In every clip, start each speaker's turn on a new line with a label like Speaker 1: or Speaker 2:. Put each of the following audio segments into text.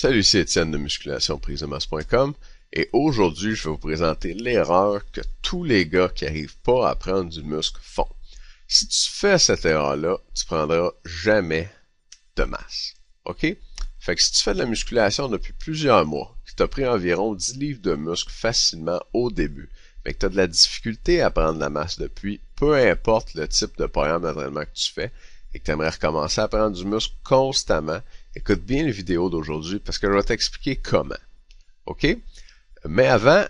Speaker 1: Salut, c'est Étienne de musculationprisedemasse.com et aujourd'hui, je vais vous présenter l'erreur que tous les gars qui arrivent pas à prendre du muscle font. Si tu fais cette erreur-là, tu prendras jamais de masse. OK? Fait que si tu fais de la musculation depuis plusieurs mois, que tu as pris environ 10 livres de muscle facilement au début, mais que tu as de la difficulté à prendre de la masse depuis, peu importe le type de programme d'entraînement que tu fais, et que tu aimerais recommencer à prendre du muscle constamment, écoute bien les vidéos d'aujourd'hui parce que je vais t'expliquer comment. OK? Mais avant,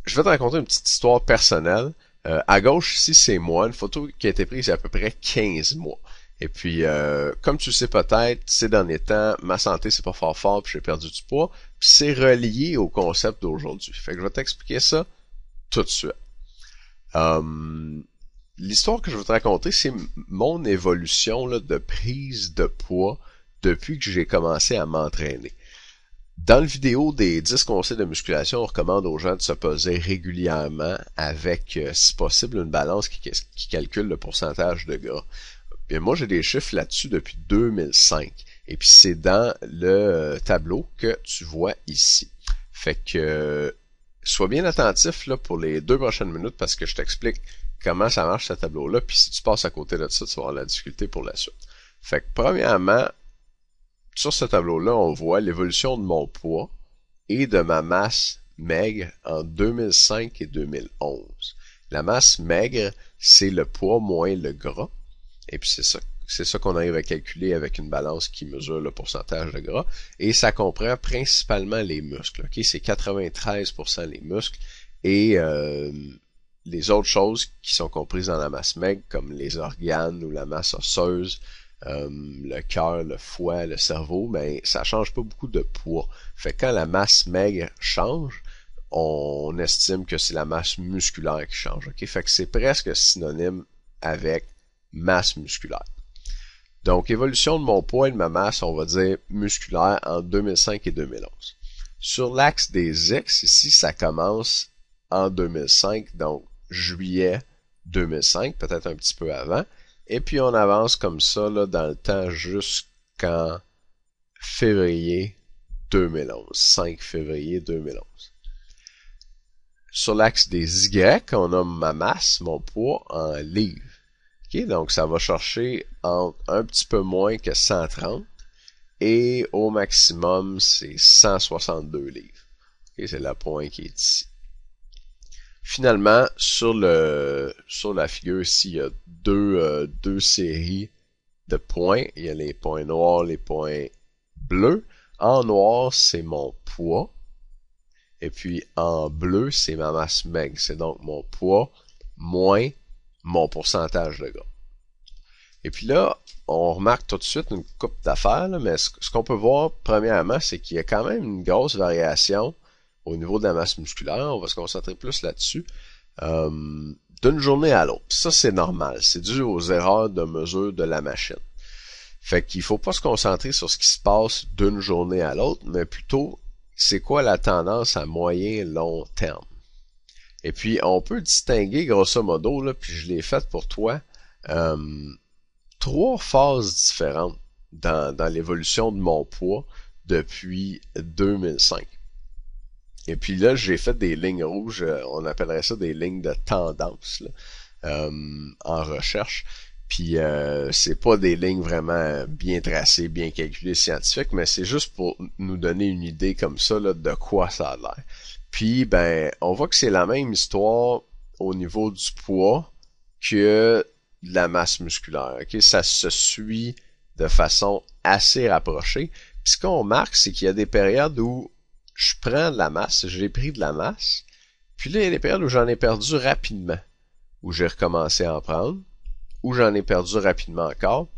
Speaker 1: je vais te raconter une petite histoire personnelle. À gauche, ici, c'est moi, une photo qui a été prise il y a à peu près 15 mois. Et puis, comme tu le sais peut-être, ces derniers temps, ma santé, c'est pas fort, puis j'ai perdu du poids, puis c'est relié au concept d'aujourd'hui. Fait que je vais t'expliquer ça tout de suite. L'histoire que je vais te raconter, c'est mon évolution là, de prise de poids depuis que j'ai commencé à m'entraîner. Dans le vidéo des 10 conseils de musculation, on recommande aux gens de se peser régulièrement avec, si possible, une balance qui calcule le pourcentage de gras. Bien, moi, j'ai des chiffres là-dessus depuis 2005. Et puis, c'est dans le tableau que tu vois ici. Fait que, sois bien attentif là, pour les 2 prochaines minutes parce que je t'explique comment ça marche ce tableau-là. Puis, si tu passes à côté de ça, tu vas avoir la difficulté pour la suite. Fait que, premièrement, sur ce tableau-là, on voit l'évolution de mon poids et de ma masse maigre en 2005 et 2011. La masse maigre, c'est le poids moins le gras. Et puis c'est ça qu'on arrive à calculer avec une balance qui mesure le pourcentage de gras. Et ça comprend principalement les muscles. Okay? C'est 93% les muscles. Et les autres choses qui sont comprises dans la masse maigre, comme les organes ou la masse osseuse, le cœur, le foie, le cerveau, mais ça change pas beaucoup de poids. Fait que quand la masse maigre change, on estime que c'est la masse musculaire qui change. Okay? Fait que c'est presque synonyme avec masse musculaire. Donc, évolution de mon poids et de ma masse, on va dire musculaire en 2005 et 2011. Sur l'axe des X, ici, ça commence en 2005, donc juillet 2005, peut-être un petit peu avant. Et puis on avance comme ça là, dans le temps jusqu'en février 2011, 5 février 2011. Sur l'axe des Y, on a ma masse, mon poids en livres. Okay, donc ça va chercher entre un petit peu moins que 130 et au maximum c'est 162 livres. Okay, c'est le point qui est ici. Finalement, sur la figure ici, il y a deux séries de points. Il y a les points noirs, les points bleus. En noir, c'est mon poids. Et puis en bleu, c'est ma masse maigre. C'est donc mon poids moins mon pourcentage de gras. Et puis là, on remarque tout de suite une coupe d'affaires, mais ce qu'on peut voir premièrement, c'est qu'il y a quand même une grosse variation au niveau de la masse musculaire. On va se concentrer plus là-dessus. D'une journée à l'autre. Ça, c'est normal. C'est dû aux erreurs de mesure de la machine. Fait qu'il faut pas se concentrer sur ce qui se passe d'une journée à l'autre, mais plutôt, c'est quoi la tendance à moyen et long terme. Et puis, on peut distinguer, grosso modo, là, puis je l'ai fait pour toi, 3 phases différentes dans l'évolution de mon poids depuis 2005. Et puis là, j'ai fait des lignes rouges, on appellerait ça des lignes de tendance là, en recherche. Puis c'est pas des lignes vraiment bien tracées, bien calculées, scientifiques, mais c'est juste pour nous donner une idée comme ça là, de quoi ça a l'air. Puis ben, on voit que c'est la même histoire au niveau du poids que de la masse musculaire. Okay? Ça se suit de façon assez rapprochée. Puis ce qu'on remarque, c'est qu'il y a des périodes où je prends de la masse, j'ai pris de la masse, puis là, il y a des périodes où j'en ai perdu rapidement, où j'ai recommencé à en prendre, où j'en ai perdu rapidement encore,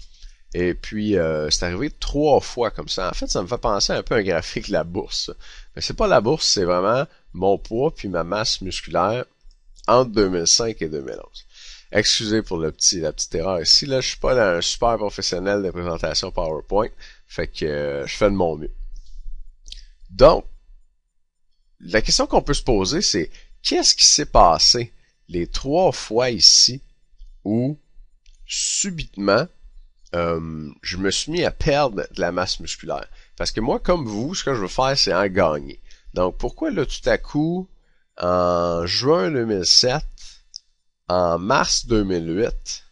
Speaker 1: et puis c'est arrivé 3 fois comme ça. En fait, ça me fait penser un peu à un graphique de la bourse. Mais c'est pas la bourse, c'est vraiment mon poids puis ma masse musculaire entre 2005 et 2011. Excusez pour la petite erreur ici, là, je suis pas un super professionnel de présentation PowerPoint, fait que je fais de mon mieux. Donc, la question qu'on peut se poser, c'est qu'est-ce qui s'est passé les 3 fois ici où subitement je me suis mis à perdre de la masse musculaire. Parce que moi, comme vous, ce que je veux faire, c'est en gagner. Donc, pourquoi là, tout à coup, en juin 2007, en mars 2008,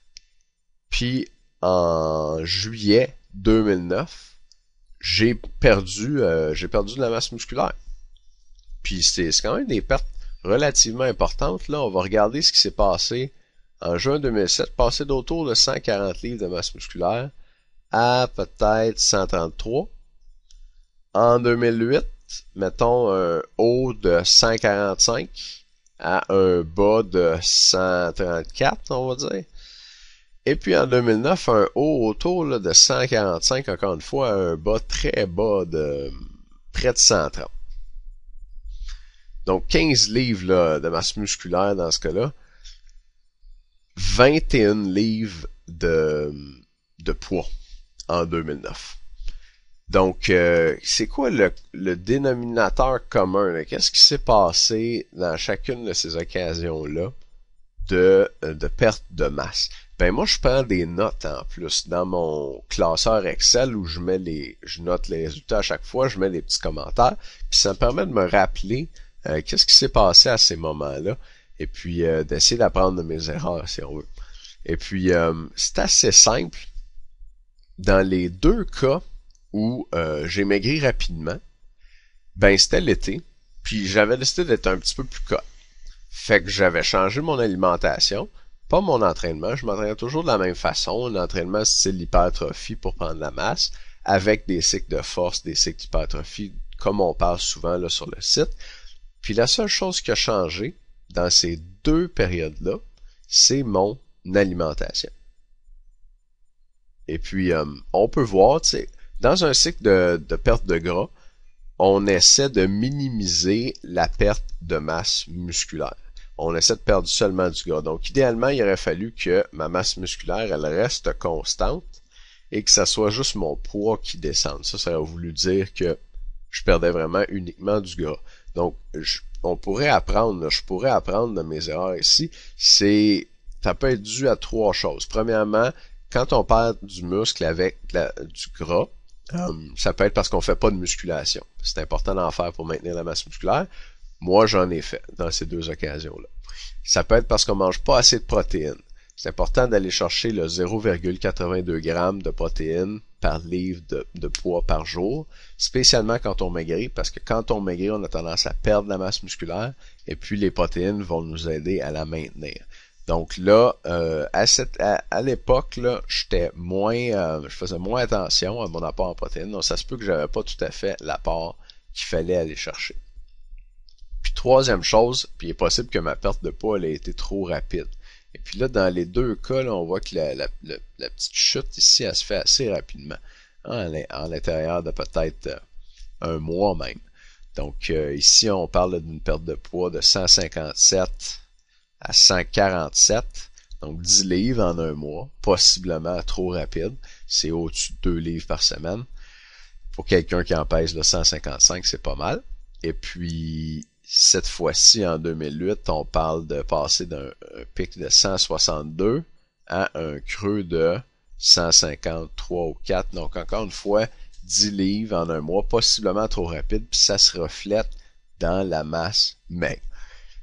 Speaker 1: puis en juillet 2009, j'ai perdu de la masse musculaire. Puis c'est quand même des pertes relativement importantes. Là, on va regarder ce qui s'est passé en juin 2007, passé d'autour de 140 livres de masse musculaire à peut-être 133. En 2008, mettons un haut de 145 à un bas de 134, on va dire. Et puis en 2009, un haut autour là, de 145, encore une fois, à un bas très bas de près de 130. Donc 15 livres là, de masse musculaire dans ce cas-là, 21 livres de poids en 2009. Donc, c'est quoi le dénominateur commun? Qu'est-ce qui s'est passé dans chacune de ces occasions-là de perte de masse? Ben moi, je prends des notes en plus dans mon classeur Excel où je note les résultats à chaque fois, je mets des petits commentaires, puis ça me permet de me rappeler qu'est-ce qui s'est passé à ces moments-là, et puis d'essayer d'apprendre de mes erreurs, si on veut. Et puis, c'est assez simple. Dans les deux cas où j'ai maigri rapidement, ben c'était l'été, puis j'avais décidé d'être un petit peu plus cut. Fait que j'avais changé mon alimentation, pas mon entraînement, je m'entraînais toujours de la même façon, un entraînement style hypertrophie pour prendre la masse, avec des cycles de force, des cycles d'hypertrophie, comme on parle souvent là sur le site. Puis la seule chose qui a changé dans ces deux périodes-là, c'est mon alimentation. Et puis, on peut voir, tu sais, dans un cycle de perte de gras, on essaie de minimiser la perte de masse musculaire. On essaie de perdre seulement du gras. Donc, idéalement, il aurait fallu que ma masse musculaire, elle reste constante et que ça soit juste mon poids qui descende. Ça aurait voulu dire que je perdais vraiment uniquement du gras. Donc, je pourrais apprendre de mes erreurs ici. Ça peut être dû à trois choses. Premièrement, quand on perd du muscle avec du gras, ça peut être parce qu'on fait pas de musculation. C'est important d'en faire pour maintenir la masse musculaire. Moi, j'en ai fait dans ces deux occasions-là. Ça peut être parce qu'on mange pas assez de protéines. C'est important d'aller chercher le 0,82 g de protéines par livre de poids par jour, spécialement quand on maigrit, parce que quand on maigrit, on a tendance à perdre la masse musculaire, et puis les protéines vont nous aider à la maintenir. Donc là, à l'époque, là, je faisais moins attention à mon apport en protéines, donc ça se peut que j'avais pas tout à fait l'apport qu'il fallait aller chercher. Puis troisième chose, puis il est possible que ma perte de poids elle ait été trop rapide. Et puis là, dans les deux cas, là, on voit que la petite chute ici, elle se fait assez rapidement, hein, en l'intérieur de peut-être un mois même. Donc ici, on parle d'une perte de poids de 157 à 147, donc 10 livres en un mois, possiblement trop rapide. C'est au-dessus de 2 livres par semaine. Pour quelqu'un qui en pèse là, 155, c'est pas mal. Et puis, cette fois-ci, en 2008, on parle de passer d'un pic de 162 à un creux de 153 ou 4. Donc, encore une fois, 10 livres en un mois, possiblement trop rapide, puis ça se reflète dans la masse maigre.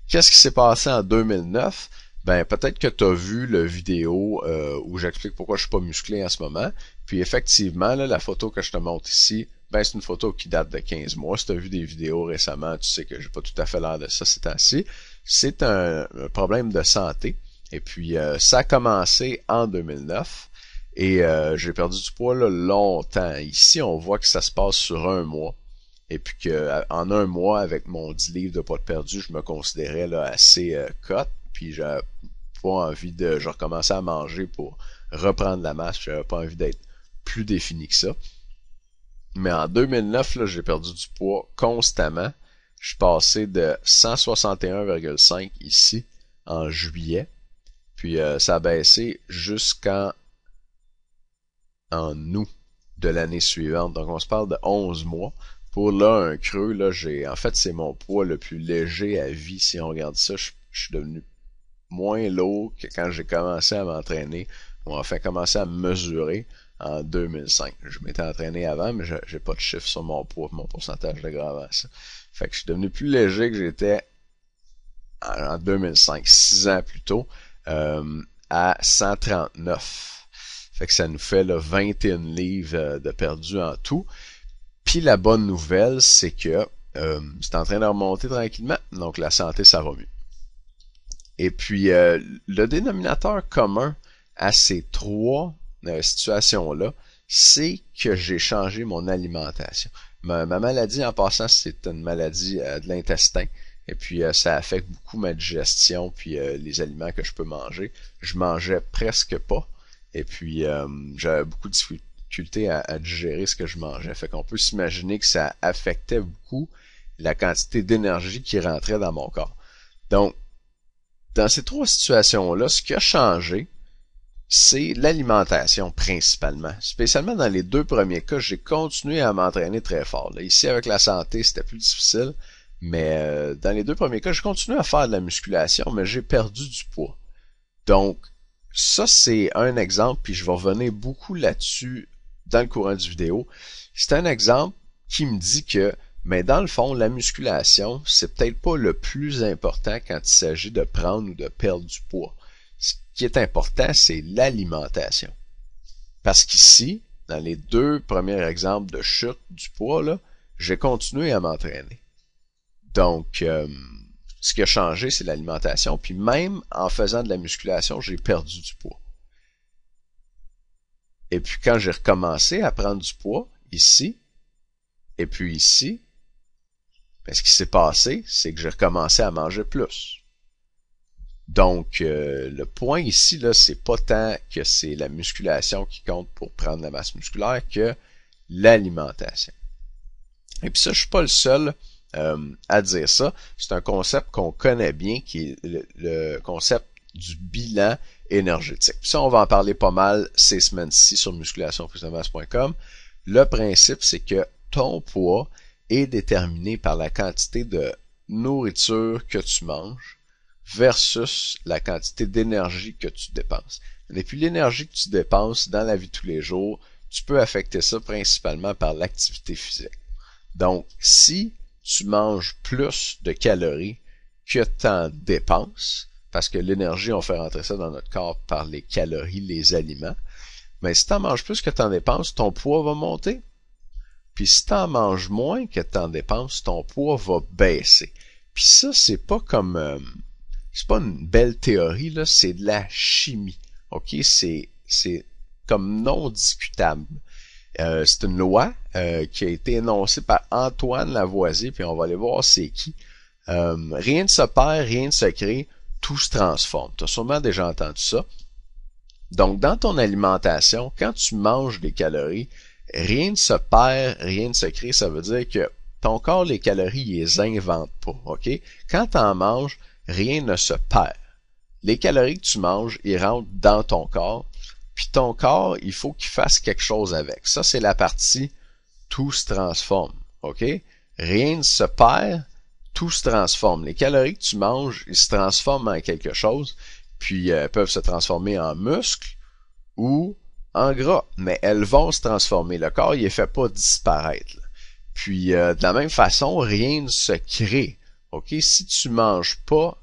Speaker 1: Qu'est-ce qui s'est passé en 2009? Ben, peut-être que tu as vu le vidéo où j'explique pourquoi je suis pas musclé en ce moment. Puis effectivement, là, la photo que je te montre ici, ben c'est une photo qui date de 15 mois. Si tu as vu des vidéos récemment, tu sais que j'ai pas tout à fait l'air de ça ces temps-ci. C'est un problème de santé. Et puis, ça a commencé en 2009. Et j'ai perdu du poids là, longtemps. Ici, on voit que ça se passe sur un mois. Et puis que en un mois, avec mon 10 livres de poids de perdu, je me considérais là assez cut. Puis j'avais pas envie je recommençais à manger pour reprendre la masse. J'avais pas envie d'être plus défini que ça. Mais en 2009, là, j'ai perdu du poids constamment. Je suis passé de 161,5 ici en juillet. Puis ça a baissé jusqu'en août de l'année suivante. Donc on se parle de 11 mois. Pour là, un creux, là, en fait, c'est mon poids le plus léger à vie. Si on regarde ça, je suis devenu moins lourd que quand j'ai commencé à m'entraîner, ou enfin commencé à me mesurer. en 2005. Je m'étais entraîné avant, mais j'ai pas de chiffre sur mon poids, mon pourcentage de gras avant ça. Fait que je suis devenu plus léger que j'étais en 2005, 6 ans plus tôt, à 139. Fait que ça nous fait là, 21 livres de perdu en tout. Puis la bonne nouvelle, c'est que c'est en train de remonter tranquillement, donc la santé, ça va mieux. Et puis, le dénominateur commun à ces trois situations-là, c'est que j'ai changé mon alimentation. Ma maladie, en passant, c'est une maladie de l'intestin. Et puis, ça affecte beaucoup ma digestion, puis les aliments que je peux manger. Je mangeais presque pas. Et puis, j'avais beaucoup de difficulté à digérer ce que je mangeais. Fait qu'on peut s'imaginer que ça affectait beaucoup la quantité d'énergie qui rentrait dans mon corps. Donc, dans ces trois situations-là, ce qui a changé, c'est l'alimentation principalement. Spécialement dans les deux premiers cas, j'ai continué à m'entraîner très fort. Là, ici, avec la santé, c'était plus difficile, mais dans les deux premiers cas, j'ai continué à faire de la musculation, mais j'ai perdu du poids. Donc, ça, c'est un exemple, puis je vais revenir beaucoup là-dessus dans le courant du vidéo. C'est un exemple qui me dit que, mais dans le fond, la musculation, c'est peut-être pas le plus important quand il s'agit de prendre ou de perdre du poids. Ce qui est important, c'est l'alimentation. Parce qu'ici, dans les deux premiers exemples de chute du poids, là, j'ai continué à m'entraîner. Donc, ce qui a changé, c'est l'alimentation. Puis même en faisant de la musculation, j'ai perdu du poids. Et puis quand j'ai recommencé à prendre du poids, ici, et puis ici, ben, ce qui s'est passé, c'est que j'ai recommencé à manger plus. Donc, le point ici, là, c'est pas tant que c'est la musculation qui compte pour prendre la masse musculaire que l'alimentation. Et puis ça, je suis pas le seul à dire ça. C'est un concept qu'on connaît bien, qui est le concept du bilan énergétique. Puis ça, on va en parler pas mal ces semaines-ci sur musculationprisemasse.com. Le principe, c'est que ton poids est déterminé par la quantité de nourriture que tu manges versus la quantité d'énergie que tu dépenses. Et puis l'énergie que tu dépenses dans la vie de tous les jours, tu peux affecter ça principalement par l'activité physique. Donc, si tu manges plus de calories que tu en dépenses, parce que l'énergie, on fait rentrer ça dans notre corps par les calories, les aliments, mais si tu en manges plus que tu en dépenses, ton poids va monter. Puis si tu en manges moins que tu en dépenses, ton poids va baisser. Puis ça, c'est pas comme... c'est pas une belle théorie, là, c'est de la chimie. OK? C'est comme non discutable. C'est une loi qui a été énoncée par Antoine Lavoisier, puis on va aller voir c'est qui. Rien ne se perd, rien ne se crée, tout se transforme. Tu as sûrement déjà entendu ça. Donc, dans ton alimentation, quand tu manges des calories, rien ne se perd, rien ne se crée. Ça veut dire que ton corps, les calories, il les invente pas. OK? Quand tu en manges, rien ne se perd. Les calories que tu manges, ils rentrent dans ton corps. Puis ton corps, il faut qu'il fasse quelque chose avec. Ça, c'est la partie tout se transforme. OK? Rien ne se perd, tout se transforme. Les calories que tu manges, ils se transforment en quelque chose, puis peuvent se transformer en muscles ou en gras. Mais elles vont se transformer. Le corps, il les fait pas disparaître. Là. Puis, de la même façon, rien ne se crée. OK? Si tu manges pas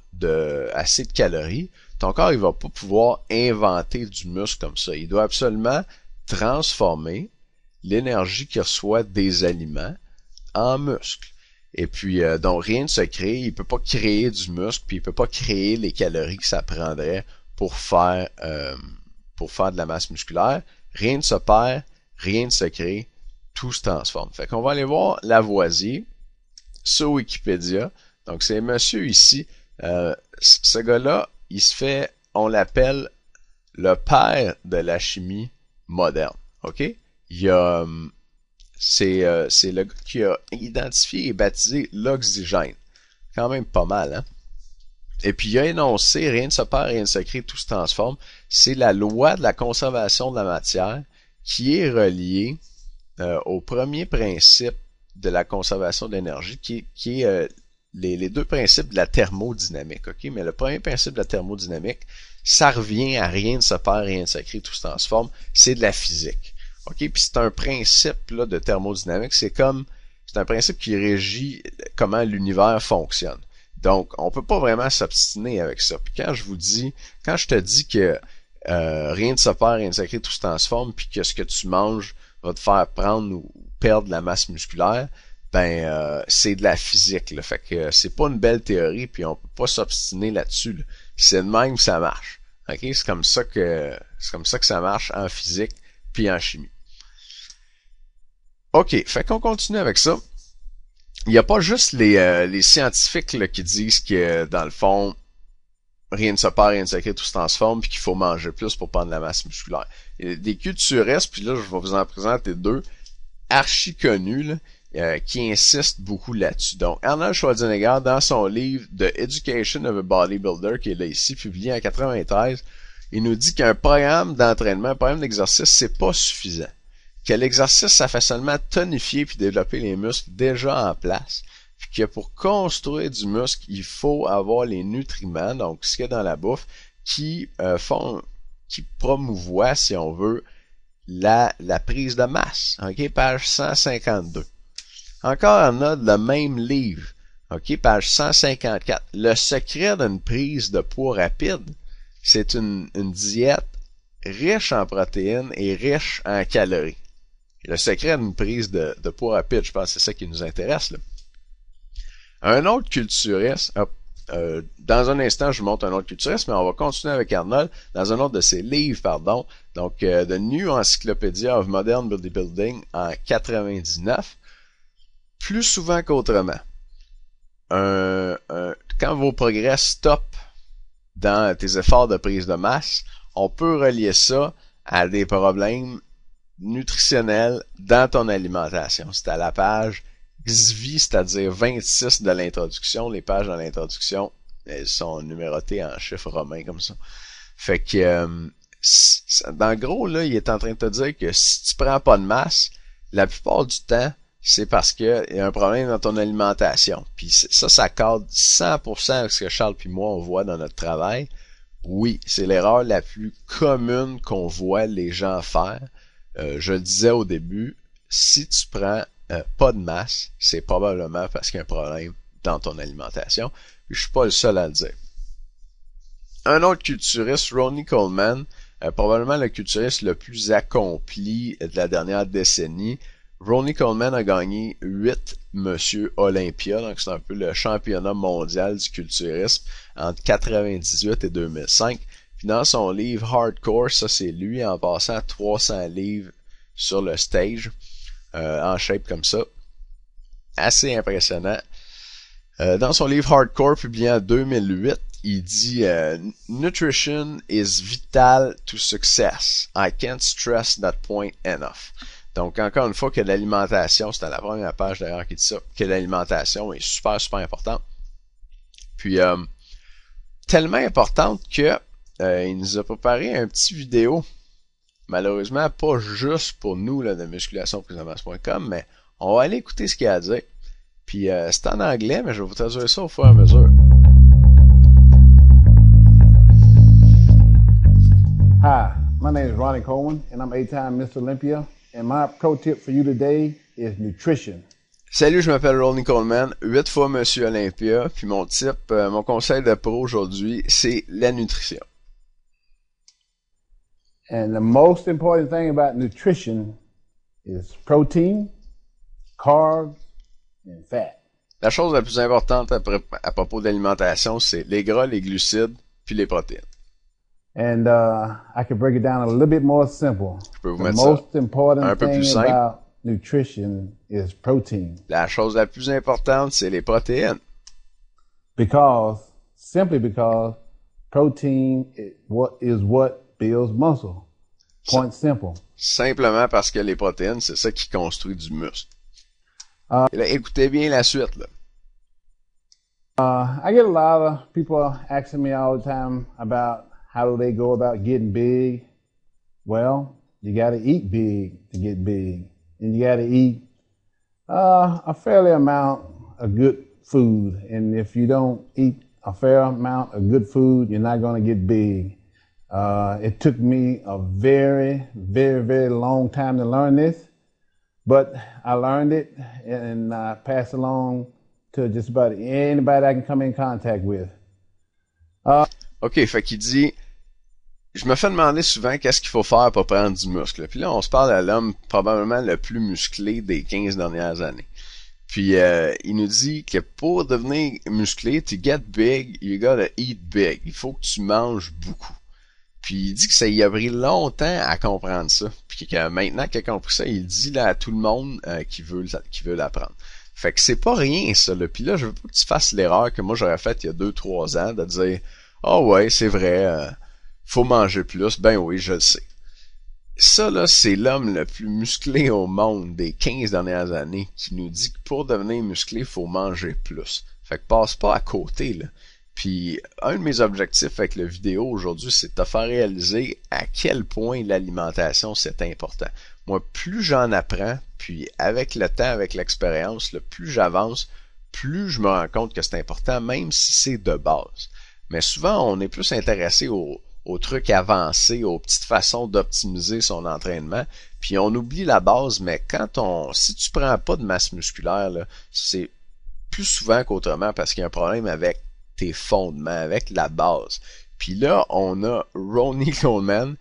Speaker 1: assez de calories, ton corps, il va pas pouvoir inventer du muscle comme ça. Il doit absolument transformer l'énergie qu'il reçoit des aliments en muscle. Et puis, donc, rien ne se crée. Il peut pas créer du muscle, puis il peut pas créer les calories que ça prendrait pour faire de la masse musculaire. Rien ne se perd, rien ne se crée, tout se transforme. Fait qu'on va aller voir Lavoisier sur Wikipédia. Donc, c'est monsieur ici. Ce gars-là, il se fait, on l'appelle le père de la chimie moderne. OK? C'est le gars qui a identifié et baptisé l'oxygène. Quand même pas mal, hein? Et puis il a énoncé, rien ne se perd, rien ne se crée, tout se transforme. C'est la loi de la conservation de la matière qui est reliée au premier principe de la conservation d'énergie, qui est les deux principes de la thermodynamique. OK? Mais le premier principe de la thermodynamique, ça revient à rien ne se perd, rien ne se crée, tout se transforme. C'est de la physique. OK? Puis c'est un principe là, de thermodynamique. C'est un principe qui régit comment l'univers fonctionne. Donc, on peut pas vraiment s'obstiner avec ça. Puis quand je te dis que rien ne se perd, rien ne se crée, tout se transforme, puis que ce que tu manges va te faire prendre ou perdre de la masse musculaire, c'est de la physique. Là. Fait que c'est pas une belle théorie, puis on peut pas s'obstiner là-dessus. Là. Puis c'est de même que ça marche. OK? C'est comme ça que ça marche en physique puis en chimie. OK, fait qu'on continue avec ça. Il n'y a pas juste les scientifiques là, qui disent que, dans le fond, rien ne se perd, rien ne se crée, tout se transforme, puis qu'il faut manger plus pour prendre de la masse musculaire. Il y a des culturistes, puis là, je vais vous en présenter deux, archi connus, là, qui insistent beaucoup là-dessus. Donc, Arnold Schwarzenegger, dans son livre The Education of a Bodybuilder, qui est là ici, publié en 93, il nous dit qu'un programme d'entraînement, un programme d'exercice, c'est pas suffisant. Que l'exercice, ça fait seulement tonifier puis développer les muscles déjà en place. Puis que pour construire du muscle, il faut avoir les nutriments, donc ce qu'il y a dans la bouffe, qui promouvoient, si on veut, la prise de masse. OK, page 152. Encore on a le même livre. OK, page 154. Le secret d'une prise de poids rapide, c'est une diète riche en protéines et riche en calories. Le secret d'une prise de poids rapide, je pense que c'est ça qui nous intéresse. Là. Un autre culturiste, dans un instant, je vous montre un autre culturiste, mais on va continuer avec Arnold dans un autre de ses livres, pardon. Donc, The New Encyclopedia of Modern Bodybuilding en 99. Plus souvent qu'autrement, quand vos progrès stoppent dans tes efforts de prise de masse, on peut relier ça à des problèmes nutritionnels dans ton alimentation. C'est à la page XVII, c'est-à-dire 26 de l'introduction. Les pages dans l'introduction, elles sont numérotées en chiffres romains comme ça. Fait que, dans le gros, là, il est en train de te dire que si tu prends pas de masse, la plupart du temps, c'est parce qu'il y a un problème dans ton alimentation. Puis ça cadre 100% avec ce que Charles puis moi, on voit dans notre travail. Oui, c'est l'erreur la plus commune qu'on voit les gens faire. Je le disais au début, si tu prends pas de masse, c'est probablement parce qu'il y a un problème dans ton alimentation. Puis je suis pas le seul à le dire. Un autre culturiste, Ronnie Coleman, probablement le culturiste le plus accompli de la dernière décennie. Ronnie Coleman a gagné 8 Monsieur Olympia, donc c'est un peu le championnat mondial du culturisme entre 98 et 2005. Puis dans son livre Hardcore, ça c'est lui en passant 300 livres sur le stage, en shape comme ça. Assez impressionnant. Dans son livre Hardcore, publié en 2008, il dit Nutrition is vital to success. I can't stress that point enough. Donc, encore une fois, que l'alimentation, c'est à la première page d'ailleurs qui dit ça, que l'alimentation est super, super importante. Puis, tellement importante que il nous a préparé un petit vidéo, malheureusement pas juste pour nous là, de musculationprisemasse.com, mais on va aller écouter ce qu'il a à dire. Puis c'est en anglais, mais je vais vous traduire ça au fur et à mesure.
Speaker 2: Hi, my name is Ronnie Coleman, and I'm 8-time Mr. Olympia, and my pro tip for you today is nutrition.
Speaker 1: Salut, je m'appelle Ronnie Coleman, 8 fois Monsieur Olympia, puis mon tip, mon conseil de pro aujourd'hui, c'est la nutrition.
Speaker 2: And the most important thing about nutrition is protein, carbs, and fat.
Speaker 1: La chose la plus importante à propos de l'alimentation, c'est les gras, les glucides, puis les protéines.
Speaker 2: And I can break it down a little bit more simple.
Speaker 1: Je peux vous
Speaker 2: The
Speaker 1: mettre ça
Speaker 2: most important
Speaker 1: un peu plus
Speaker 2: thing
Speaker 1: simple.
Speaker 2: about nutrition is protein.
Speaker 1: La chose la plus importante, c'est les protéines.
Speaker 2: Simply because protein is what builds muscle. Point simple.
Speaker 1: Simplement parce que les protéines, c'est ça qui construit du muscle. Et là, écoutez bien la suite, là.
Speaker 2: I get a lot of people asking me all the time about how do they go about getting big. Well, you got to eat big to get big. And you got to eat a fairly amount of good food. And if you don't eat a fair amount of good food, you're not going to get big. It took me a very, very, very long time to learn this, but I learned it and I passed along to just about anybody I can come in contact with.
Speaker 1: OK, fait qu'il dit, je me fais demander souvent qu'est-ce qu'il faut faire pour prendre du muscle. Puis là, on se parle à l'homme probablement le plus musclé des 15 dernières années. Puis il nous dit que pour devenir musclé, to get big, you gotta eat big. Il faut que tu manges beaucoup. Puis il dit que ça y a pris longtemps à comprendre ça. Puis que maintenant qu'il a compris ça, il dit là à tout le monde qui veut l'apprendre. Fait que c'est pas rien ça là. Puis là, je veux pas que tu fasses l'erreur que moi j'aurais faite il y a 2-3 ans de dire ah ouais, c'est vrai, faut manger plus. Ben oui, je le sais. Ça, là, c'est l'homme le plus musclé au monde des 15 dernières années qui nous dit que pour devenir musclé, il faut manger plus. Fait que passe pas à côté, là. Puis, un de mes objectifs avec la vidéo aujourd'hui, c'est de te faire réaliser à quel point l'alimentation, c'est important. Moi, plus j'en apprends, puis avec le temps, avec l'expérience, là, plus j'avance, plus je me rends compte que c'est important, même si c'est de base. Mais souvent, on est plus intéressé aux trucs avancés, aux petites façons d'optimiser son entraînement, puis on oublie la base, mais si tu prends pas de masse musculaire, là, c'est plus souvent qu'autrement parce qu'il y a un problème avec tes fondements, avec la base. Puis là, on a Ronnie Coleman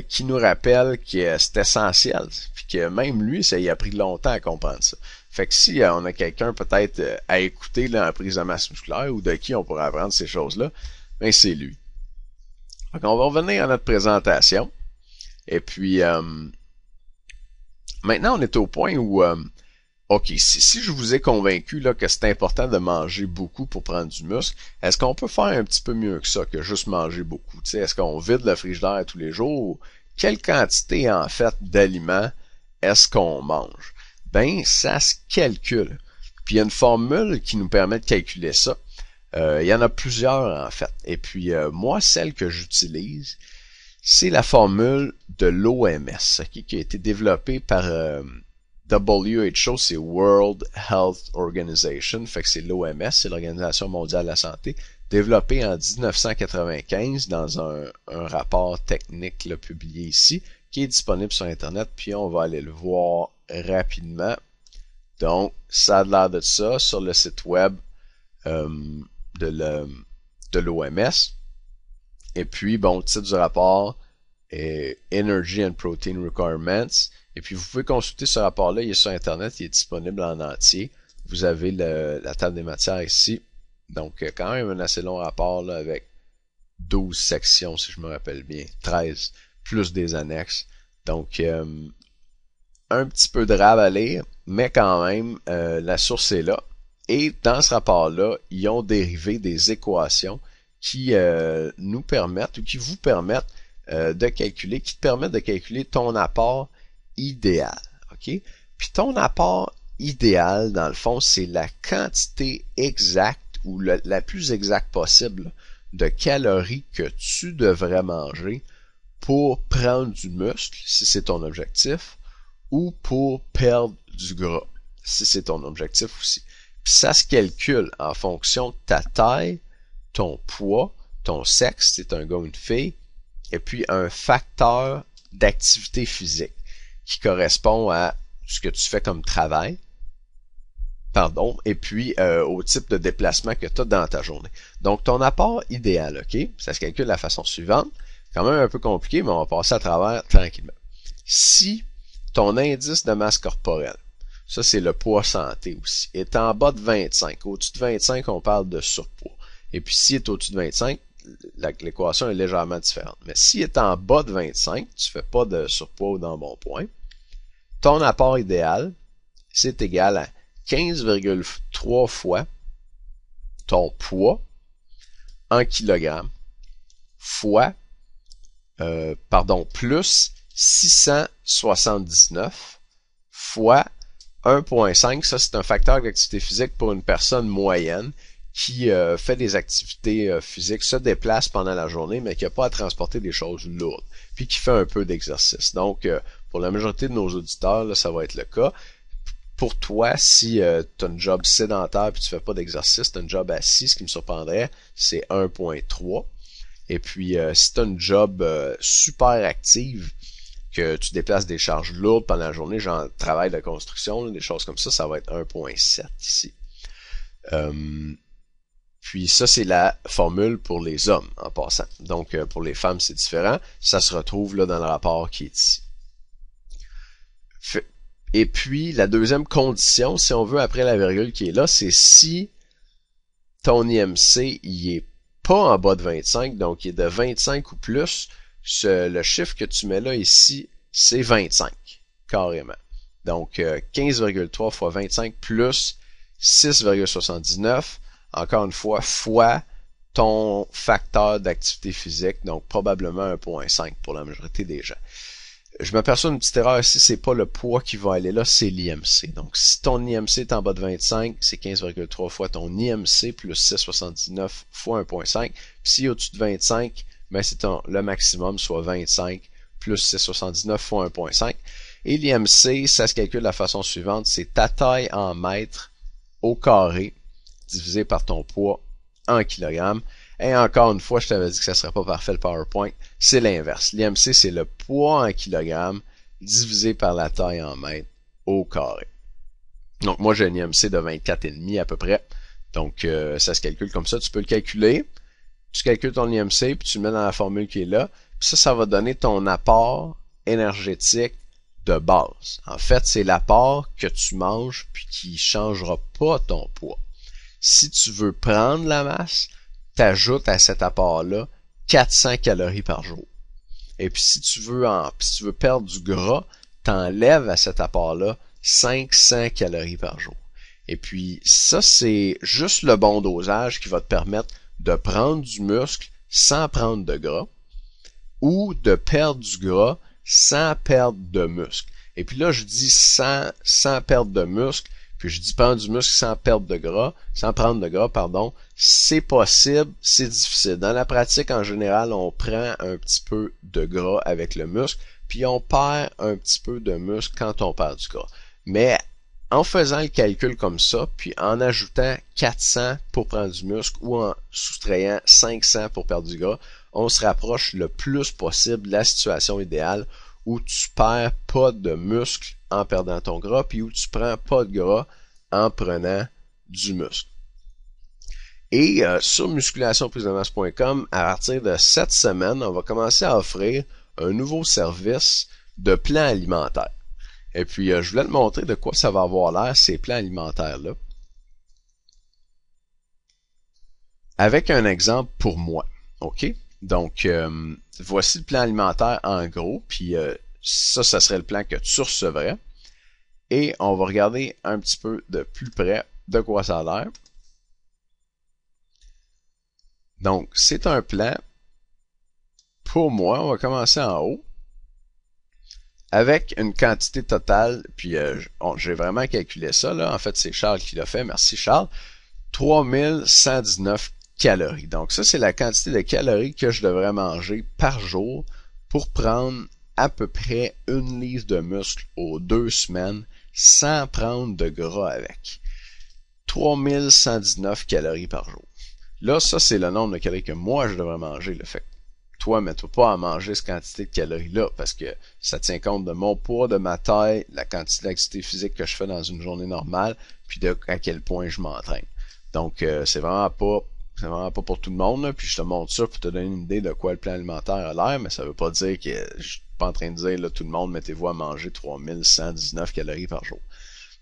Speaker 1: qui nous rappelle que c'est essentiel, puis que même lui, ça y a pris longtemps à comprendre ça. Fait que si on a quelqu'un peut-être à écouter là, en prise de masse musculaire ou de qui on pourrait apprendre ces choses-là, ben c'est lui. Donc, on va revenir à notre présentation. Et puis, maintenant, on est au point où, OK, si je vous ai convaincu là, que c'est important de manger beaucoup pour prendre du muscle, est-ce qu'on peut faire un petit peu mieux que ça, que juste manger beaucoup? T'sais, est-ce qu'on vide le frigidaire tous les jours? Quelle quantité, en fait, d'aliments est-ce qu'on mange? Ben, ça se calcule. Puis, il y a une formule qui nous permet de calculer ça. Il y en a plusieurs en fait. Et puis moi, celle que j'utilise, c'est la formule de l'OMS, qui a été développée par WHO, c'est World Health Organization, fait que c'est l'OMS, c'est l'Organisation mondiale de la santé, développée en 1995 dans un rapport technique là, publié ici, qui est disponible sur Internet, puis on va aller le voir rapidement. Donc, ça a l'air de ça sur le site web de l'OMS. Et puis, bon, le titre du rapport est Energy and Protein Requirements. Et puis, vous pouvez consulter ce rapport-là. Il est sur Internet. Il est disponible en entier. Vous avez la table des matières ici. Donc, quand même un assez long rapport là, avec 12 sections, si je me rappelle bien. 13, plus des annexes. Donc, un petit peu de rab à lire, mais quand même, la source est là. Et dans ce rapport-là, ils ont dérivé des équations qui nous permettent ou qui vous permettent de calculer, qui te permettent de calculer ton apport idéal. OK? Puis ton apport idéal, dans le fond, c'est la quantité exacte ou la plus exacte possible de calories que tu devrais manger pour prendre du muscle, si c'est ton objectif, ou pour perdre du gras, si c'est ton objectif aussi. Puis ça se calcule en fonction de ta taille, ton poids, ton sexe, si t'es un gars ou une fille, et puis un facteur d'activité physique qui correspond à ce que tu fais comme travail, et puis au type de déplacement que tu as dans ta journée. Donc ton apport idéal, OK, ça se calcule de la façon suivante, quand même un peu compliqué, mais on va passer à travers tranquillement. Si ton indice de masse corporelle, ça c'est le poids santé aussi, est en bas de 25. Au-dessus de 25, on parle de surpoids. Et puis s'il est au-dessus de 25, l'équation est légèrement différente. Mais s'il est en bas de 25, tu fais pas de surpoids ou d'embonpoint, ton apport idéal, c'est égal à 15,3 fois ton poids en kilogrammes fois, plus 679 fois 1,5, ça c'est un facteur d'activité physique pour une personne moyenne qui fait des activités physiques, se déplace pendant la journée, mais qui n'a pas à transporter des choses lourdes, puis qui fait un peu d'exercice. Donc, pour la majorité de nos auditeurs, là, ça va être le cas. Pour toi, si tu as un job sédentaire puis tu fais pas d'exercice, tu as un job assis, ce qui me surprendrait, c'est 1,3. Et puis, si tu as une job super active, que tu déplaces des charges lourdes pendant la journée, genre travail de construction, là, des choses comme ça va être 1.7 ici. Puis ça, c'est la formule pour les hommes en passant. Donc, pour les femmes, c'est différent. Ça se retrouve là dans le rapport qui est ici. Et puis, la deuxième condition, si on veut, après la virgule qui est là, c'est si ton IMC, il est pas en bas de 25, donc il est de 25 ou plus, le chiffre que tu mets là ici, c'est 25, carrément. Donc, 15,3 fois 25 plus 6,79, encore une fois ton facteur d'activité physique, donc probablement 1.5 pour la majorité des gens. Je m'aperçois d'une petite erreur ici, c'est pas le poids qui va aller là, c'est l'IMC. Donc, si ton IMC est en bas de 25, c'est 15,3 fois ton IMC plus 6,79 fois 1.5. Puis si au-dessus de 25, ben c'est le maximum, soit 25 plus 6,79 fois 1.5. Et l'IMC, ça se calcule de la façon suivante, c'est ta taille en mètres au carré divisé par ton poids en kilogrammes. Et encore une fois, je t'avais dit que ça serait pas parfait le PowerPoint. C'est l'inverse. L'IMC, c'est le poids en kilogrammes divisé par la taille en mètres au carré. Donc, moi, j'ai un IMC de 24,5 à peu près. Donc, ça se calcule comme ça. Tu peux le calculer. Tu calcules ton IMC, puis tu le mets dans la formule qui est là. Puis ça va donner ton apport énergétique de base. En fait, c'est l'apport que tu manges, puis qui changera pas ton poids. Si tu veux prendre la masse, t'ajoutes à cet apport-là 400 calories par jour. Et puis si tu veux perdre du gras, t'enlèves à cet apport-là 500 calories par jour. Et puis ça, c'est juste le bon dosage qui va te permettre de prendre du muscle sans prendre de gras ou de perdre du gras sans perdre de muscle. Et puis là, je dis sans perdre de muscle, puis je dis prendre du muscle sans prendre de gras, c'est possible, c'est difficile. Dans la pratique, en général, on prend un petit peu de gras avec le muscle, puis on perd un petit peu de muscle quand on perd du gras. Mais en faisant le calcul comme ça, puis en ajoutant 400 pour prendre du muscle ou en soustrayant 500 pour perdre du gras, on se rapproche le plus possible de la situation idéale où tu perds pas de muscle en perdant ton gras, puis où tu prends pas de gras en prenant du muscle. Et sur musculationprisemasse.com, à partir de cette semaine, on va commencer à offrir un nouveau service de plan alimentaire. Et puis, je voulais te montrer de quoi ça va avoir l'air, ces plans alimentaires-là. Avec un exemple pour moi. OK? Donc, voici le plan alimentaire en gros, puis ça serait le plan que tu recevrais. Et on va regarder un petit peu de plus près de quoi ça a l'air. Donc, c'est un plan. Pour moi, on va commencer en haut. Avec une quantité totale, puis j'ai vraiment calculé ça, là. En fait, c'est Charles qui l'a fait. Merci Charles. 3119 calories. Donc ça, c'est la quantité de calories que je devrais manger par jour pour prendre à peu près 1 livre de muscle aux 2 semaines sans prendre de gras avec. 3119 calories par jour. Là, ça, c'est le nombre de calories que moi, je devrais manger. Le fait que toi, mets-toi pas à manger cette quantité de calories-là parce que ça tient compte de mon poids, de ma taille, la quantité d'activité physique que je fais dans une journée normale, puis de à quel point je m'entraîne. Donc, c'est vraiment pas pour tout le monde, là. Puis je te montre ça pour te donner une idée de quoi le plan alimentaire a l'air, mais ça veut pas dire que je suis pas en train de dire, là, tout le monde, mettez-vous à manger 3119 calories par jour.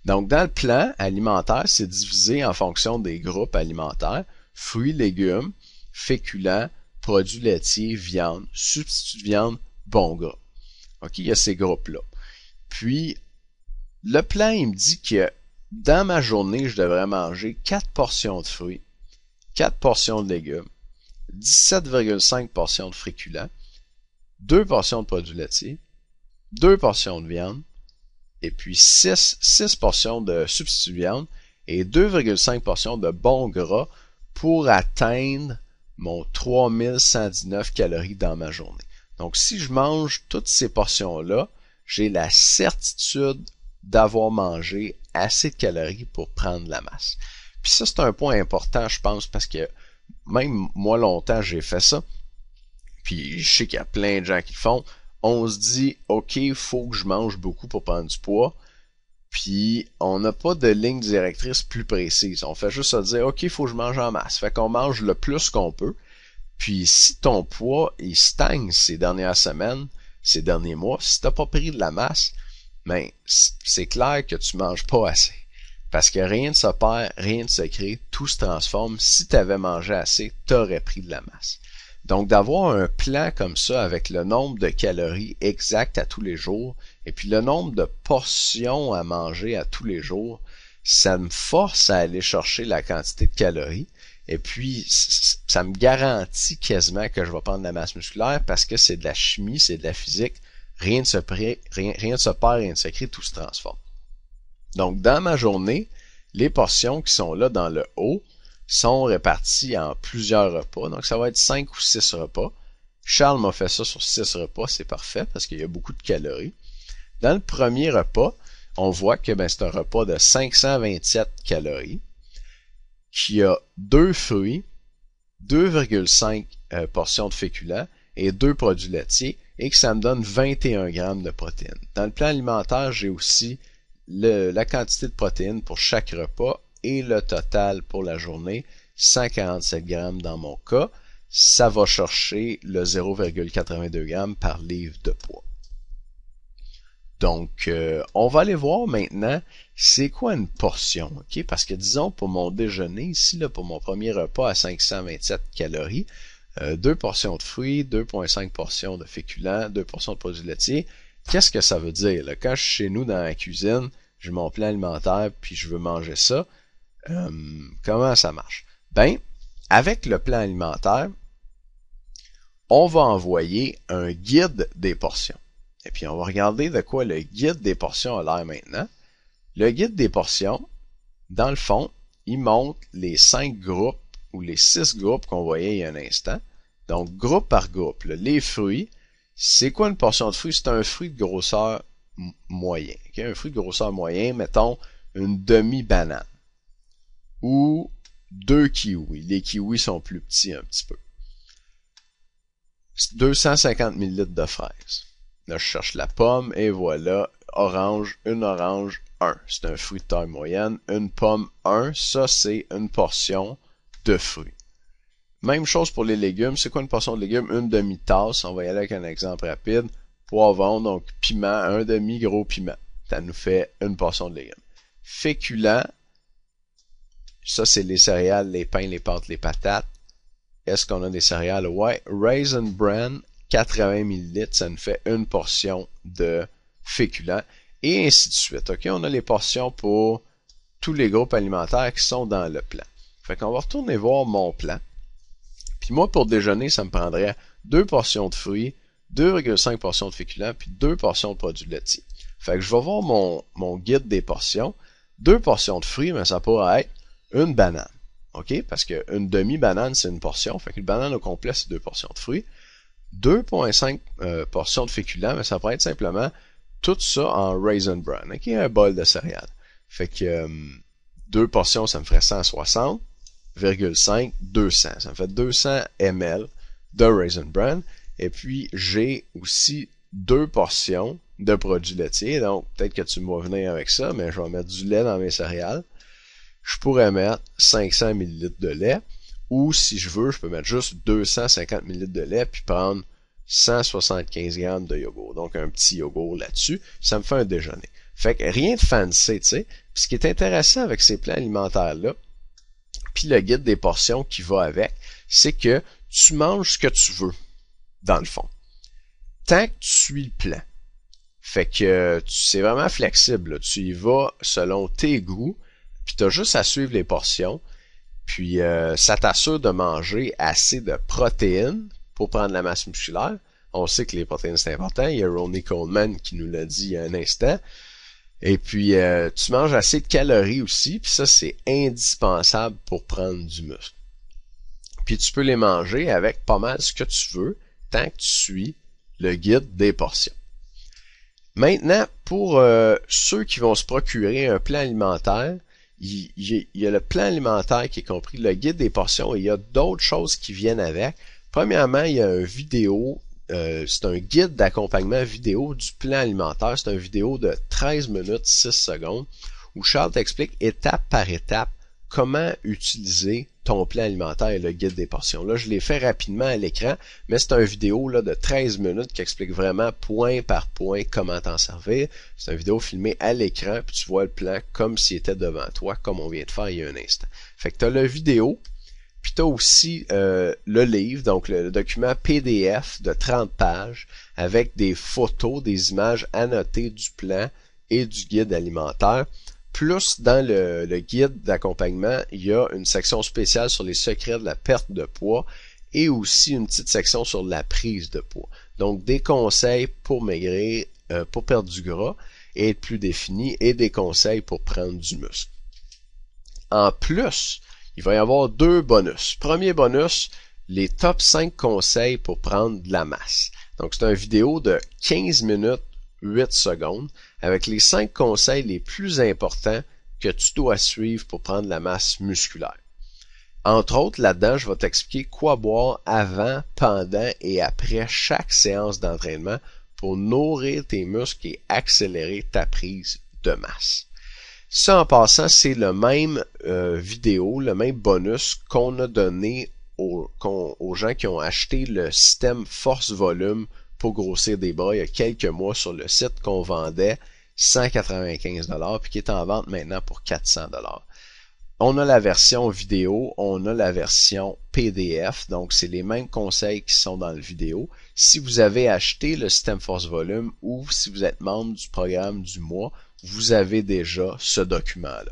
Speaker 1: Donc, dans le plan alimentaire, c'est divisé en fonction des groupes alimentaires, fruits, légumes, féculents, produits laitiers, viande, substituts de viande, bon gras. OK, il y a ces groupes-là. Puis, le plan, il me dit que dans ma journée, je devrais manger 4 portions de fruits, 4 portions de légumes, 17,5 portions de féculents, 2 portions de produits laitiers, 2 portions de viande, et puis 6 portions de substituts de viande et 2,5 portions de bon gras pour atteindre mon 3119 calories dans ma journée. Donc, si je mange toutes ces portions-là, j'ai la certitude d'avoir mangé assez de calories pour prendre la masse. Puis ça, c'est un point important, je pense, parce que même moi, longtemps, j'ai fait ça. puis je sais qu'il y a plein de gens qui le font, on se dit, OK, il faut que je mange beaucoup pour prendre du poids, puis on n'a pas de ligne directrice plus précise. On fait juste se dire, OK, il faut que je mange en masse. Fait qu'on mange le plus qu'on peut. Puis si ton poids, il stagne ces dernières semaines, ces derniers mois, si t'as pas pris de la masse, ben, c'est clair que tu manges pas assez. Parce que rien ne se perd, rien ne se crée, tout se transforme. Si tu avais mangé assez, tu aurais pris de la masse. Donc d'avoir un plan comme ça avec le nombre de calories exact à tous les jours et puis le nombre de portions à manger à tous les jours, ça me force à aller chercher la quantité de calories et puis ça me garantit quasiment que je vais prendre de la masse musculaire parce que c'est de la chimie, c'est de la physique, rien ne se perd, rien ne se crée, tout se transforme. Donc dans ma journée, les portions qui sont là dans le haut sont répartis en plusieurs repas. Donc, ça va être 5 ou 6 repas. Charles m'a fait ça sur 6 repas. C'est parfait parce qu'il y a beaucoup de calories. Dans le premier repas, on voit que c'est un repas de 527 calories qui a 2 fruits, 2,5 portions de féculents et 2 produits laitiers et que ça me donne 21 grammes de protéines. Dans le plan alimentaire, j'ai aussi la quantité de protéines pour chaque repas et le total pour la journée, 147 grammes dans mon cas, ça va chercher le 0,82 grammes par livre de poids. Donc, on va aller voir maintenant, c'est quoi une portion, ok? Parce que disons, pour mon déjeuner, ici, là, pour mon premier repas à 527 calories, 2 portions de fruits, 2,5 portions de féculents, 2 portions de produits laitiers, qu'est-ce que ça veut dire, là? Quand je suis chez nous dans la cuisine, j'ai mon plan alimentaire, puis je veux manger ça, comment ça marche? Ben, avec le plan alimentaire, on va envoyer un guide des portions. Et puis, on va regarder de quoi le guide des portions a l'air maintenant. Le guide des portions, dans le fond, il montre les 5 groupes ou les 6 groupes qu'on voyait il y a un instant. Donc, groupe par groupe. Là, les fruits, c'est quoi une portion de fruits? C'est un fruit de grosseur moyen. Okay? Un fruit de grosseur moyen, mettons, une demi-banane. Ou 2 kiwis. Les kiwis sont plus petits un petit peu. 250 ml de fraises. Là, je cherche la pomme et voilà, orange, 1. C'est un fruit de taille moyenne. Une pomme, 1. Ça, c'est une portion de fruits. Même chose pour les légumes. C'est quoi une portion de légumes? Une demi-tasse. On va y aller avec un exemple rapide. Poivron, donc piment, un demi gros piment. Ça nous fait une portion de légumes. Féculents. Ça, c'est les céréales, les pains, les pâtes, les patates. Est-ce qu'on a des céréales? Ouais. Raisin Bran, 80 ml, ça nous fait une portion de féculents. Et ainsi de suite. OK? On a les portions pour tous les groupes alimentaires qui sont dans le plan. Fait qu'on va retourner voir mon plan. Puis moi, pour déjeuner, ça me prendrait 2 portions de fruits, 2,5 portions de féculents, puis 2 portions de produits laitiers. Fait que je vais voir mon guide des portions. 2 portions de fruits, mais ça pourrait être une banane. OK? Parce qu'une demi-banane, c'est une portion. Fait qu'une banane au complet, c'est 2 portions de fruits. 2,5 portions de féculents, mais ça pourrait être simplement tout ça en Raisin Bran. OK? Un bol de céréales. Fait que 2 portions, ça me ferait 160,5, 200. Ça me fait 200 ml de Raisin Bran. Et puis, j'ai aussi 2 portions de produits laitiers. Donc, peut-être que tu me vois venir avec ça, mais je vais mettre du lait dans mes céréales. Je pourrais mettre 500 ml de lait. Ou, si je veux, je peux mettre juste 250 ml de lait puis prendre 175 grammes de yogourt. Donc, un petit yogourt là-dessus. Ça me fait un déjeuner. Fait que rien de fancy, tu sais. Puis ce qui est intéressant avec ces plans alimentaires-là, puis le guide des portions qui va avec, c'est que tu manges ce que tu veux, dans le fond. Tant que tu suis le plan. Fait que c'est vraiment flexible. Là. Tu y vas selon tes goûts, puis tu as juste à suivre les portions. Puis ça t'assure de manger assez de protéines pour prendre la masse musculaire. On sait que les protéines, c'est important. Il y a Ronnie Coleman qui nous l'a dit il y a un instant. Et puis, tu manges assez de calories aussi, puis ça, c'est indispensable pour prendre du muscle. Puis tu peux les manger avec pas mal ce que tu veux, tant que tu suis le guide des portions. Maintenant, pour ceux qui vont se procurer un plan alimentaire, il y a le plan alimentaire qui est compris, le guide des portions, et il y a d'autres choses qui viennent avec Premièrement, il y a une vidéo, c'est un guide d'accompagnement vidéo du plan alimentaire. C'est une vidéo de 13 minutes 6 secondes où Charles t'explique étape par étape comment utiliser ton plan alimentaire et le guide des portions. Là, je l'ai fait rapidement à l'écran, mais c'est une vidéo là, de 13 minutes qui explique vraiment point par point comment t'en servir. C'est une vidéo filmée à l'écran, puis tu vois le plan comme s'il était devant toi, comme on vient de faire il y a un instant. Fait que tu as la vidéo, puis tu as aussi le livre, donc le document PDF de 30 pages avec des photos, des images annotées du plan et du guide alimentaire. Plus dans le guide d'accompagnement, il y a une section spéciale sur les secrets de la perte de poids et aussi une petite section sur la prise de poids. Donc des conseils pour maigrir, pour perdre du gras et être plus défini et des conseils pour prendre du muscle. En plus, il va y avoir 2 bonus. Premier bonus, les top 5 conseils pour prendre de la masse. Donc c'est une vidéo de 15 minutes 8 secondes avec les 5 conseils les plus importants que tu dois suivre pour prendre la masse musculaire. Entre autres, là-dedans, je vais t'expliquer quoi boire avant, pendant et après chaque séance d'entraînement pour nourrir tes muscles et accélérer ta prise de masse. Ça, en passant, c'est le même vidéo, le même bonus qu'on a donné aux gens qui ont acheté le système force-volume pour grossir des bras il y a quelques mois sur le site qu'on vendait 195$ puis qui est en vente maintenant pour 400$. On a la version vidéo, on a la version PDF, donc c'est les mêmes conseils qui sont dans le vidéo. Si vous avez acheté le système Force Volume ou si vous êtes membre du programme du mois, vous avez déjà ce document-là.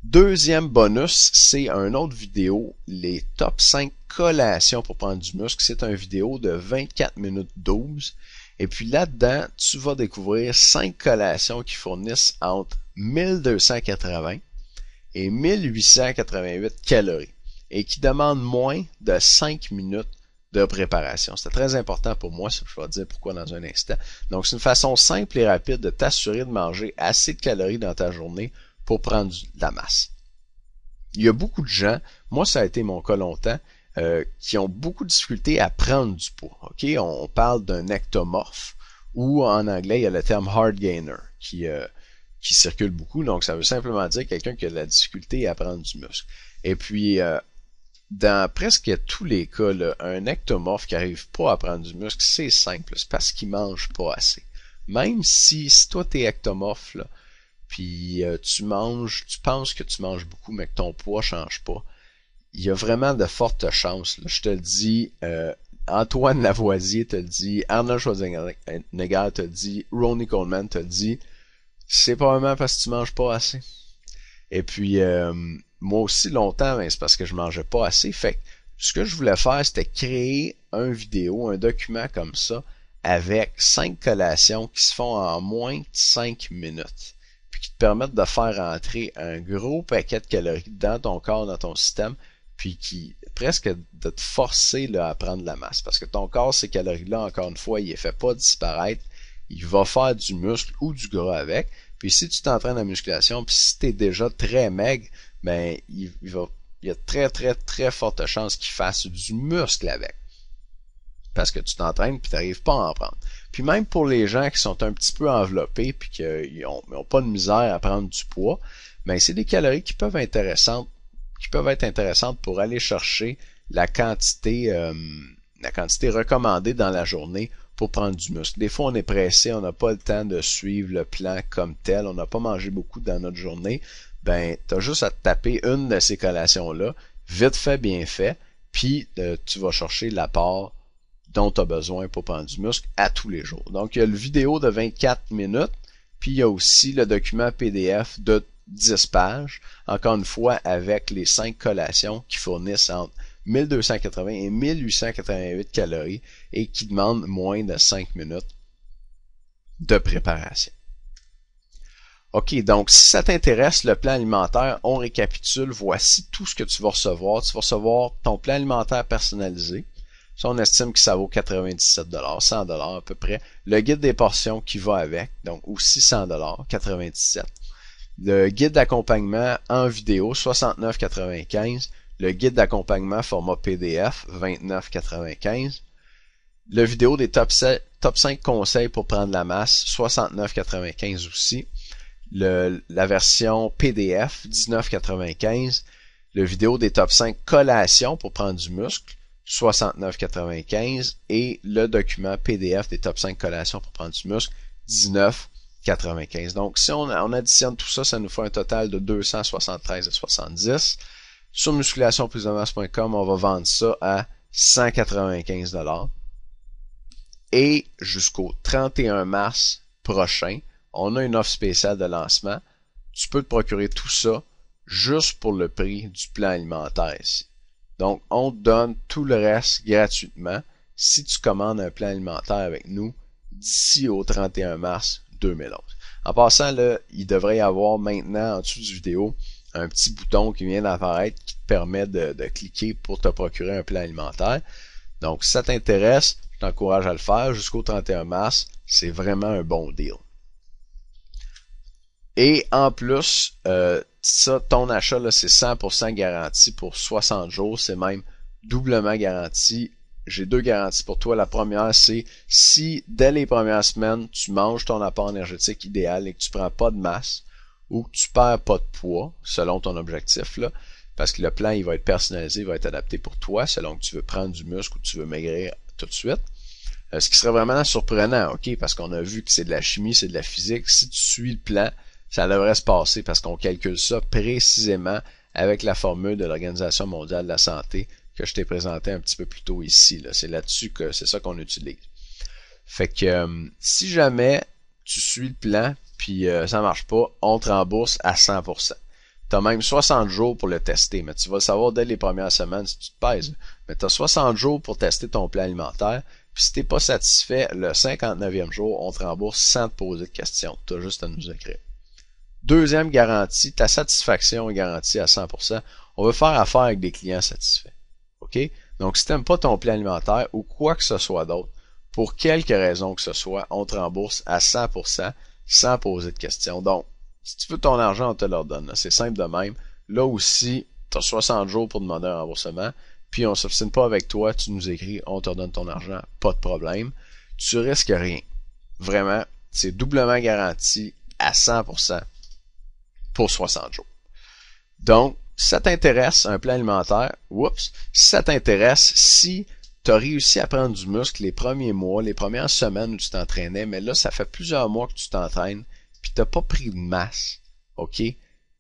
Speaker 1: Deuxième bonus, c'est une autre vidéo, les top 5 collations pour prendre du muscle. C'est une vidéo de 24 minutes 12. Et puis là-dedans, tu vas découvrir 5 collations qui fournissent entre 1280 et 1888 calories et qui demandent moins de 5 minutes de préparation. C'est très important pour moi, je vais te dire pourquoi dans un instant. Donc, c'est une façon simple et rapide de t'assurer de manger assez de calories dans ta journée pour prendre de la masse. Il y a beaucoup de gens, moi ça a été mon cas longtemps, qui ont beaucoup de difficultés à prendre du poids. Okay? On parle d'un ectomorphe ou en anglais il y a le terme hard gainer qui circule beaucoup. Donc ça veut simplement dire quelqu'un qui a de la difficulté à prendre du muscle. Et puis dans presque tous les cas, là, un ectomorphe qui n'arrive pas à prendre du muscle, c'est simple, c'est parce qu'il mange pas assez. Même si toi t'es ectomorphe, là, puis tu penses que tu manges beaucoup, mais que ton poids change pas, il y a vraiment de fortes chances. Là. Je te le dis, Antoine Lavoisier te le dit, Arnold Schwarzenegger te le dit, Ronnie Coleman te le dit, c'est probablement parce que tu manges pas assez. Et puis, moi aussi, longtemps, ben, c'est parce que je mangeais pas assez. Fait que ce que je voulais faire, c'était créer un document comme ça, avec 5 collations qui se font en moins de 5 minutes. Puis qui te permettent de faire entrer un gros paquet de calories dans ton corps, dans ton système, puis qui presque de te forcer là, à prendre de la masse. Parce que ton corps, ces calories-là, encore une fois, il les fait pas disparaître. Il va faire du muscle ou du gras avec. Puis si tu t'entraînes en musculation, puis si tu es déjà très maigre, ben il y a très très très forte chance qu'il fasse du muscle avec. Parce que tu t'entraînes puis tu n'arrives pas à en prendre. Puis même pour les gens qui sont un petit peu enveloppés puis qui ont pas de misère à prendre du poids, ben c'est des calories qui peuvent être intéressantes pour aller chercher la quantité recommandée dans la journée pour prendre du muscle. Des fois, on est pressé, on n'a pas le temps de suivre le plan comme tel, on n'a pas mangé beaucoup dans notre journée, ben tu as juste à te taper une de ces collations-là, vite fait, bien fait, puis tu vas chercher l'apport dont tu as besoin pour prendre du muscle à tous les jours. Donc, il y a le vidéo de 24 minutes, puis il y a aussi le document PDF de 10 pages, encore une fois avec les 5 collations qui fournissent entre 1280 et 1888 calories et qui demandent moins de 5 minutes de préparation. OK, donc si ça t'intéresse, le plan alimentaire, on récapitule, voici tout ce que tu vas recevoir. Tu vas recevoir ton plan alimentaire personnalisé. Ça, on estime que ça vaut 97$, 100$ à peu près. Le guide des portions qui va avec, donc aussi 100$, 97$. Le guide d'accompagnement en vidéo, 69,95. Le guide d'accompagnement format PDF, 29,95. Le vidéo des top 5 conseils pour prendre la masse, 69,95 aussi. La version PDF, 19,95. Le vidéo des top 5 collations pour prendre du muscle, 69,95. Et le document PDF des top 5 collations pour prendre du muscle, 19,95. Donc, si on additionne tout ça, ça nous fait un total de 273,70. Sur musculationplusdemasse.com, on va vendre ça à 195$. Et jusqu'au 31 mars prochain, on a une offre spéciale de lancement. Tu peux te procurer tout ça juste pour le prix du plan alimentaire ici. Donc, on te donne tout le reste gratuitement si tu commandes un plan alimentaire avec nous d'ici au 31 mars 2011. En passant, là, il devrait y avoir maintenant en dessous du vidéo un petit bouton qui vient d'apparaître qui te permet de cliquer pour te procurer un plan alimentaire. Donc, si ça t'intéresse, je t'encourage à le faire jusqu'au 31 mars. C'est vraiment un bon deal. Et en plus, ça, ton achat, là, c'est 100% garanti pour 60 jours. C'est même doublement garanti. J'ai 2 garanties pour toi. La première, c'est si dès les premières semaines, tu manges ton apport énergétique idéal et que tu prends pas de masse ou que tu perds pas de poids selon ton objectif, là, parce que le plan, il va être personnalisé, il va être adapté pour toi selon que tu veux prendre du muscle ou que tu veux maigrir tout de suite. Ce qui serait vraiment surprenant, ok, parce qu'on a vu que c'est de la chimie, c'est de la physique. Si tu suis le plan, ça devrait se passer parce qu'on calcule ça précisément avec la formule de l'Organisation mondiale de la santé que je t'ai présenté un petit peu plus tôt ici. Là. C'est là-dessus que c'est ça qu'on utilise. Fait que si jamais tu suis le plan puis ça marche pas, on te rembourse à 100%. Tu as même 60 jours pour le tester, mais tu vas le savoir dès les premières semaines si tu te pèses. Mais tu as 60 jours pour tester ton plan alimentaire. Puis si t'es pas satisfait, le 59e jour, on te rembourse sans te poser de questions. Tu as juste à nous écrire. Deuxième garantie, ta satisfaction est garantie à 100%. On veut faire affaire avec des clients satisfaits. OK? Donc, si tu n'aimes pas ton plan alimentaire ou quoi que ce soit d'autre, pour quelque raison que ce soit, on te rembourse à 100% sans poser de questions. Donc, si tu veux ton argent, on te le redonne. C'est simple de même. Là aussi, tu as 60 jours pour demander un remboursement. Puis on ne s'obstine pas avec toi, tu nous écris, on te redonne ton argent, pas de problème. Tu risques rien. Vraiment, c'est doublement garanti à 100% pour 60 jours. Donc, si ça t'intéresse, un plan alimentaire, si ça t'intéresse, si tu as réussi à prendre du muscle les premiers mois, les premières semaines où tu t'entraînais, mais là, ça fait plusieurs mois que tu t'entraînes, puis tu n'as pas pris de masse, ok?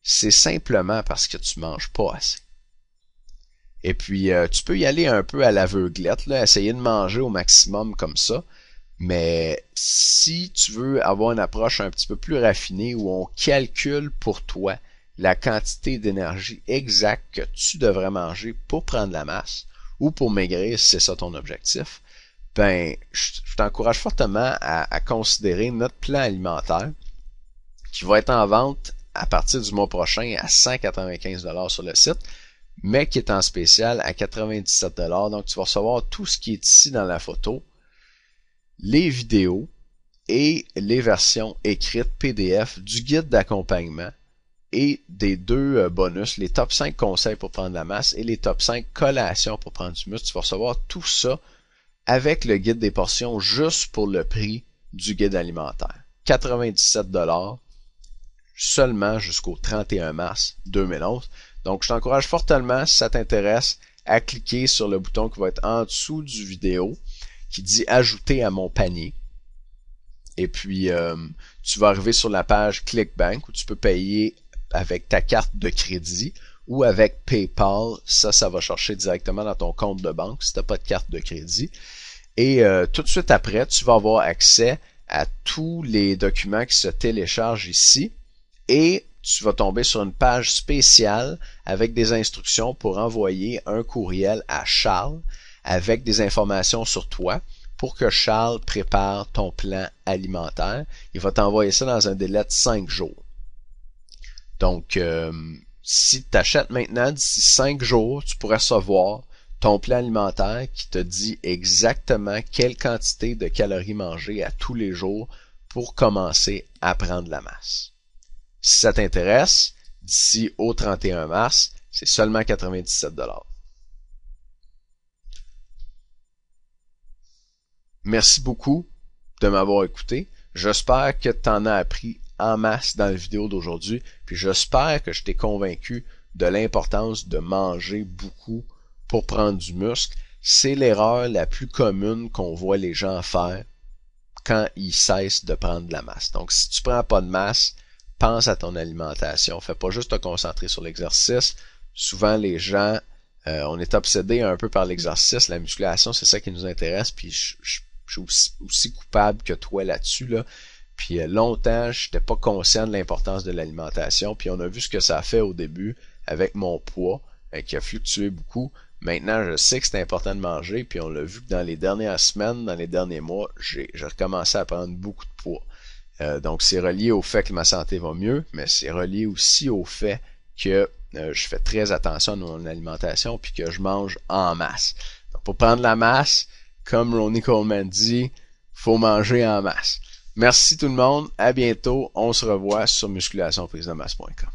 Speaker 1: C'est simplement parce que tu manges pas assez. Et puis, tu peux y aller un peu à l'aveuglette, là, essayer de manger au maximum comme ça. Mais si tu veux avoir une approche un petit peu plus raffinée où on calcule pour toi la quantité d'énergie exacte que tu devrais manger pour prendre la masse ou pour maigrir si c'est ça ton objectif, ben, je t'encourage fortement à considérer notre plan alimentaire qui va être en vente à partir du mois prochain à 195$ sur le site, mais qui est en spécial à 97$. Donc, tu vas recevoir tout ce qui est ici dans la photo, les vidéos et les versions écrites PDF du guide d'accompagnement et des 2 bonus, les top 5 conseils pour prendre la masse et les top 5 collations pour prendre du muscle. Tu vas recevoir tout ça avec le guide des portions juste pour le prix du guide alimentaire. 97$ seulement jusqu'au 31 mars 2011. Donc, je t'encourage fortement, si ça t'intéresse, à cliquer sur le bouton qui va être en dessous du vidéo, qui dit « Ajouter à mon panier ». Et puis, tu vas arriver sur la page ClickBank où tu peux payer avec ta carte de crédit ou avec PayPal. Ça va chercher directement dans ton compte de banque si tu n'as pas de carte de crédit. Et tout de suite après, tu vas avoir accès à tous les documents qui se téléchargent ici et tu vas tomber sur une page spéciale avec des instructions pour envoyer un courriel à Charles avec des informations sur toi pour que Charles prépare ton plan alimentaire. Il va t'envoyer ça dans un délai de 5 jours. Donc, si tu achètes maintenant, d'ici 5 jours, tu pourrais recevoir ton plan alimentaire qui te dit exactement quelle quantité de calories manger à tous les jours pour commencer à prendre la masse. Si ça t'intéresse, d'ici au 31 mars, c'est seulement 97 $. Merci beaucoup de m'avoir écouté. J'espère que tu en as appris en masse dans la vidéo d'aujourd'hui, puis j'espère que je t'ai convaincu de l'importance de manger beaucoup pour prendre du muscle. C'est l'erreur la plus commune qu'on voit les gens faire quand ils cessent de prendre de la masse. Donc, si tu prends pas de masse, pense à ton alimentation. Fais pas juste te concentrer sur l'exercice. Souvent, les gens, on est obsédé un peu par l'exercice, la musculation, c'est ça qui nous intéresse, puis je suis aussi coupable que toi là-dessus, là. Puis longtemps, je n'étais pas conscient de l'importance de l'alimentation, puis on a vu ce que ça a fait au début avec mon poids, qui a fluctué beaucoup. Maintenant, je sais que c'est important de manger, puis on l'a vu que dans les dernières semaines, dans les derniers mois, j'ai recommencé à prendre beaucoup de poids. Donc, c'est relié au fait que ma santé va mieux, mais c'est relié aussi au fait que je fais très attention à mon alimentation, puis que je mange en masse. Donc, pour prendre la masse, comme Ronnie Coleman dit, faut manger en masse. Merci tout le monde, à bientôt, on se revoit sur musculationprisemasse.com.